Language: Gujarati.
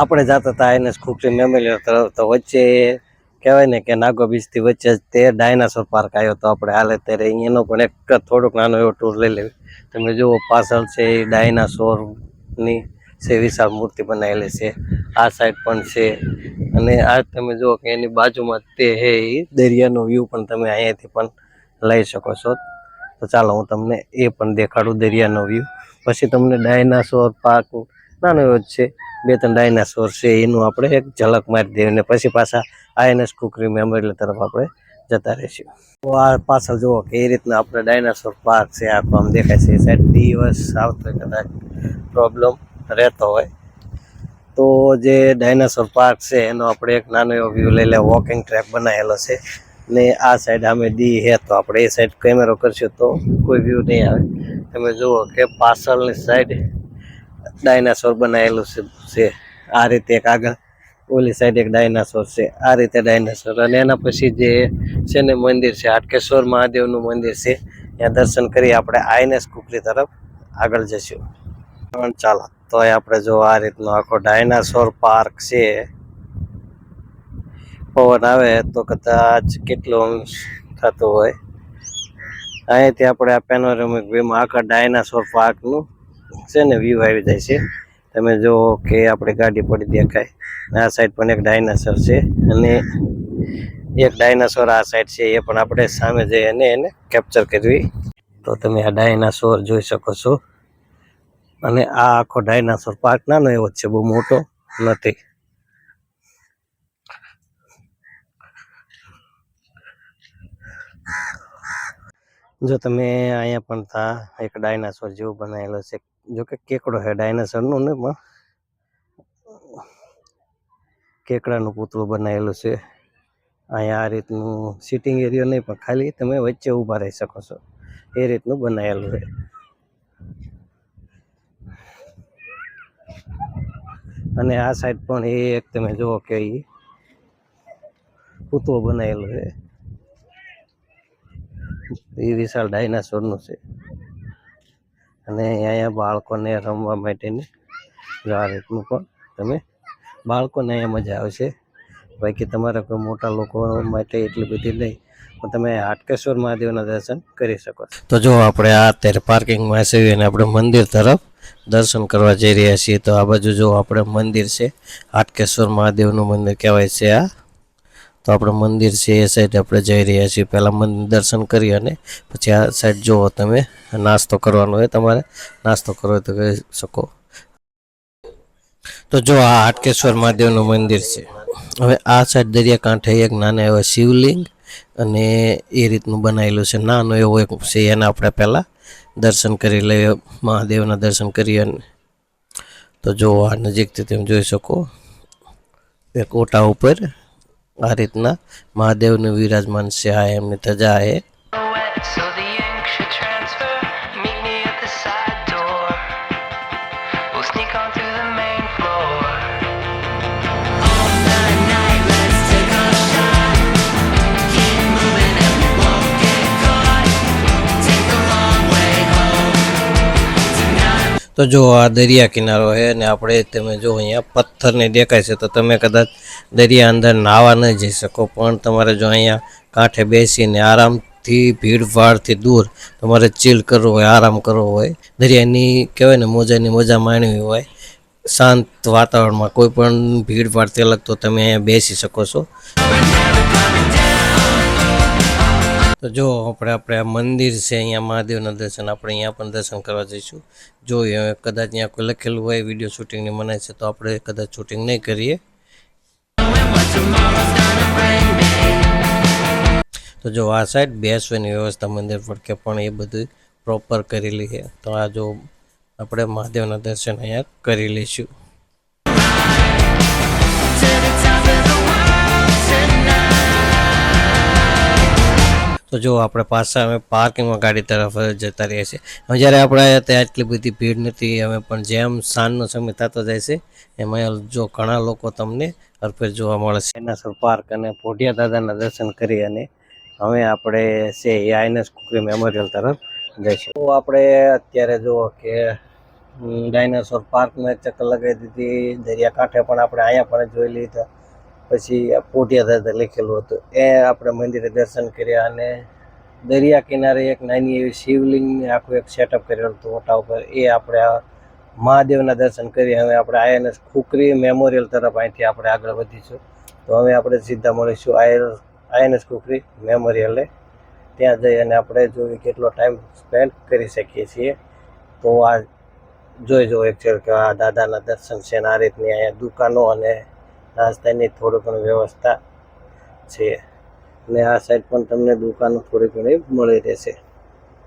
આપણે જતા હતા આઈએનએસ ખુકરી મેમોરિયલ તરફ, તો વચ્ચે કહેવાય ને કે નાગો બીચથી વચ્ચે તે ડાયનાસોર પાર્ક આવ્યો. તો આપણે હાલે ત્યારે અહીંયાનો પણ એક થોડોક નાનો એવો ટૂર લઈ લેવી. તમે જુઓ પાછળ છે એ ડાયનાસોરની છે વિશાળ મૂર્તિ બનાવેલી છે. આ સાઈડ પણ છે અને આ તમે જુઓ કે એની બાજુમાં તે હે એ દરિયાનો વ્યૂ પણ તમે અહીંયાથી પણ લઈ શકો છો. તો ચાલો હું તમને એ પણ દેખાડું દરિયાનો વ્યૂ. પછી તમને ડાયનાસોર પાર્ક નાનો એવો જ છે, 2-3 ડાયનાસોર છે, એનું આપણે એક ઝલક મારી દેવી ને પછી પાછા આઈએનએસ ખુકરી મેમોરિયલ તરફ આપણે જતા રહીશું. તો આ પાછળ જુઓ કે એ રીતના આપણે ડાયનાસોર પાર્ક છે આખો આમ દેખાય છે. એ સાઈડ દિવસ આવતો હોય કદાચ પ્રોબ્લેમ રહેતો હોય તો જે ડાયનાસોર પાર્ક છે એનો આપણે એક નાનો એવો વ્યૂ લઈ લે. વોકિંગ ટ્રેક બનાવેલો છે ને આ સાઈડ અમે દી હે તો આપણે એ સાઈડ કેમેરો કરશું તો કોઈ વ્યૂ નહીં આવે. તમે જુઓ કે પાછળની સાઈડ ડાયનાસોર બનાવેલું છે. આ રીતે એક આગળ ઓલી સાઈડ એક ડાયનાસોર છે, આ રીતે ડાયનાસોર. અને એના પછી જે છે ને મંદિર છે, હાટકેશ્વર મહાદેવનું મંદિર છે, ત્યાં દર્શન કરી આપણે આઈએનએસ ખુકરી તરફ આગળ જઈશું. ચાલો તો આપણે જો આ રીતનો આખો ડાયનાસોર પાર્ક છે. પવન આવે તો કદાચ કેટલું થતું હોય. અહીંયાથી આપણે આ પેનોરેમિક વ્યૂમાં આખા ડાયનાસોર પાર્કનું છે ને વ્યૂ આવી જાય છે. તમે જો કે આપણી ગાડી પડી દેખાય. આ સાઈડ પણ એક ડાયનાસોર છે અને એક ડાયનાસોર આ સાઈડ છે, એ પણ આપણે સામે જઈ અને એને કેપ્ચર કરવી. તો તમે આ ડાયનાસોર જોઈ શકો છો અને આ આખો ડાયનાસોર પાર્ક નાનો એવો જ છે, બહુ મોટો નથી. જો તમે અહીંયા પણ તા એક ડાયનાસોર જેવું બનાવેલો છે, જો કે કેકડો છે ડાયનાસોરનું ને પણ કેકડાનું પૂતળું બનાવેલું છે. અહીંયા આ રીતનું સિટિંગ એરિયો નહીં પણ ખાલી તમે વચ્ચે ઊભા રહી શકો છો એ રીતનું બનાવેલું છે. અને આ સાઈડ પણ એ એક તમે જુઓ કે એ પૂતળું બનાવેલું છે, એ વિશાળ ડાયનાસોરનું છે. અને અહીંયા બાળકોને રમવા માટેની આ રીતનું પણ તમે બાળકોને અહીંયા મજા આવશે. બાકી તમારા કોઈ મોટા લોકો માટે એટલી બધી નહીં, પણ તમે હાટકેશ્વર મહાદેવના દર્શન કરી શકો છો. તો જો આપણે આ અત્યારે પાર્કિંગમાં છીએ અને આપણે મંદિર તરફ દર્શન કરવા જઈ રહ્યા છીએ. તો આ બાજુ જો આપણે મંદિર છે, હાટકેશ્વર મહાદેવનું મંદિર કહેવાય છે આ. તો આપણે મંદિર છે એ સાઈડ આપણે જઈ રહ્યા છીએ. પહેલાં મંદિર દર્શન કરી અને પછી આ સાઈડ જુઓ તમે નાસ્તો કરવાનો હોય, તમારે નાસ્તો કરવો હોય તો કરી શકો. તો જો આ હાટકેશ્વર મહાદેવનું મંદિર છે. હવે આ સાઈડ દરિયાકાંઠે એક નાના એવા શિવલિંગ અને એ રીતનું બનાવેલું છે, નાનો એવો એક છે. એના આપણે પહેલાં દર્શન કરી લઈએ, મહાદેવના દર્શન કરીએ. તો જો આ નજીકથી તમે જોઈ શકો એક ઓટા ઉપર આ રીતના મહાદેવનું વિરાજમાન છે. આ એમની ધજા છે. તો જો આ દરિયા કિનારો છે ને આપણે તમે જો અહીંયા પથ્થરને દેખાય છે, તો તમે કદાચ દરિયા અંદર નાહવા ન જઈ શકો, પણ તમારે જો અહીંયા કાંઠે બેસીને આરામથી ભીડભાડથી દૂર તમારે ચીલ કરવો હોય, આરામ કરવો હોય, દરિયાની કહેવાય ને મોજાની મજા માણવી હોય, શાંત વાતાવરણમાં કોઈ પણ ભીડભાડથી અલગ, તો તમે અહીંયા બેસી શકો છો. તો જો આપણે આ મંદિર છે, અહીંયા મહાદેવના દર્શન આપણે અહીંયા પણ દર્શન કરવા જઈશું. જોઈએ કદાચ અહીંયા કોઈ લખેલું હોય વિડીયો શૂટિંગની મનાય છે, તો આપણે કદાચ શૂટિંગ નહીં કરીએ. તો જો આ સાઈડ બેસવાની વ્યવસ્થા મંદિર પડકે પણ એ બધું પ્રોપર કરેલી છે. તો આ જો આપણે મહાદેવના દર્શન અહીંયા કરી લઈશું. તો જો આપણે પાછા અમે પાર્કિંગમાં ગાડી તરફ જતા રહીએ છીએ. હવે જ્યારે આપણે આવ્યા ત્યાં એટલી બધી ભીડ નથી, હવે પણ જેમ સાંજનો સમય થતો જાય છે એમાં જો ઘણા લોકો તમને હરફેર જોવા મળે છે. ડાયનાસોર પાર્ક અને પોઢિયા દાદાના દર્શન કરી અને હવે આપણે છે એ આઈએનએસ ખુકરી મેમોરિયલ તરફ જઈશું. તો આપણે અત્યારે જુઓ કે ડાયનાસોર પાર્કમાં એક ચક્કર લગાવી દીધી. દરિયાકાંઠે પણ આપણે અહીંયા પણ જોઈ લીધા. પછી પોઢિયા દાદા લખેલું હતું એ આપણે મંદિરે દર્શન કર્યા. અને દરિયા કિનારે એક નાની એવી શિવલિંગને આખું એક સેટઅપ કરેલું હતું ઓટા ઉપર. એ આપણે આ મહાદેવના દર્શન કરી. હવે આપણે આઈએનએસ ખુકરી મેમોરિયલ તરફ અહીંથી આપણે આગળ વધીશું. તો હવે આપણે સીધા મળીશું આઈએનએસ ખુકરી મેમોરિયલે. ત્યાં જઈ અને આપણે જોઈએ કેટલો ટાઈમ સ્પેન્ડ કરી શકીએ છીએ. તો આ જોઈ જો એકચ્યુઅલ કે આ દાદાના દર્શન છે ને આ રીતની અહીંયા દુકાનો અને નાસ્તાની થોડી ઘણી વ્યવસ્થા છે. અને આ સાઈડ પણ તમને દુકાનો થોડી ઘણી મળી રહેશે.